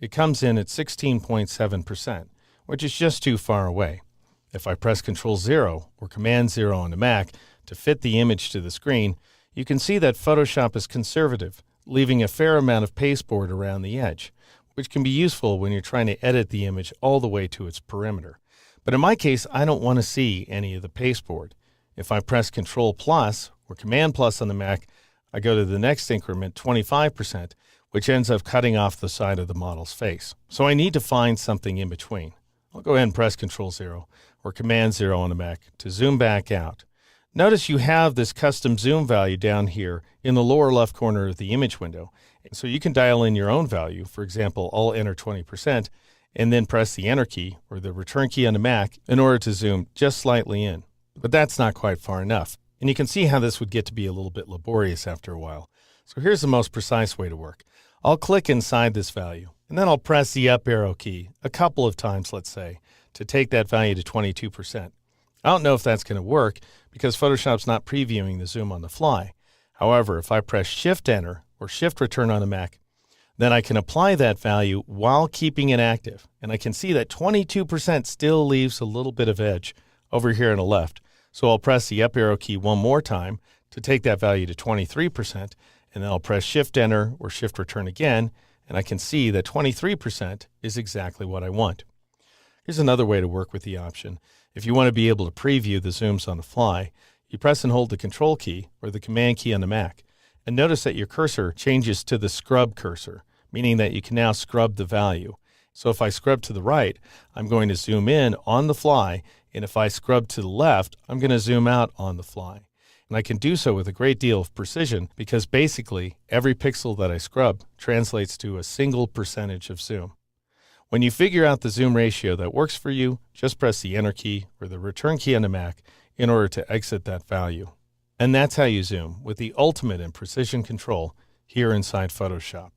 it comes in at 16.7%, which is just too far away. If I press Ctrl-0 or Command-0 on the Mac to fit the image to the screen, you can see that Photoshop is conservative, leaving a fair amount of pasteboard around the edge, which can be useful when you're trying to edit the image all the way to its perimeter. But in my case, I don't want to see any of the pasteboard. If I press Ctrl+ or Command+ on the Mac, I go to the next increment, 25%, which ends up cutting off the side of the model's face. So I need to find something in between. I'll go ahead and press Ctrl-0 or Command-0 on the Mac to zoom back out. Notice you have this custom zoom value down here in the lower left corner of the image window. So you can dial in your own value. For example, I'll enter 20% and then press the Enter key or the Return key on the Mac in order to zoom just slightly in. But that's not quite far enough. And you can see how this would get to be a little bit laborious after a while. So here's the most precise way to work. I'll click inside this value, and then I'll press the up arrow key a couple of times, let's say, to take that value to 22%. I don't know if that's going to work because Photoshop's not previewing the zoom on the fly. However, if I press Shift-Enter or Shift-Return on the Mac, then I can apply that value while keeping it active. And I can see that 22% still leaves a little bit of edge over here on the left. So I'll press the up arrow key one more time to take that value to 23%, and then I'll press Shift-Enter or Shift-Return again, and I can see that 23% is exactly what I want. Here's another way to work with the option. If you want to be able to preview the zooms on the fly, you press and hold the Control key or the Command key on the Mac, and notice that your cursor changes to the scrub cursor, meaning that you can now scrub the value. So if I scrub to the right, I'm going to zoom in on the fly, and if I scrub to the left, I'm going to zoom out on the fly. And I can do so with a great deal of precision because basically every pixel that I scrub translates to a single percentage of zoom. When you figure out the zoom ratio that works for you, just press the Enter key or the Return key on the Mac in order to exit that value. And that's how you zoom with the ultimate in precision control here inside Photoshop.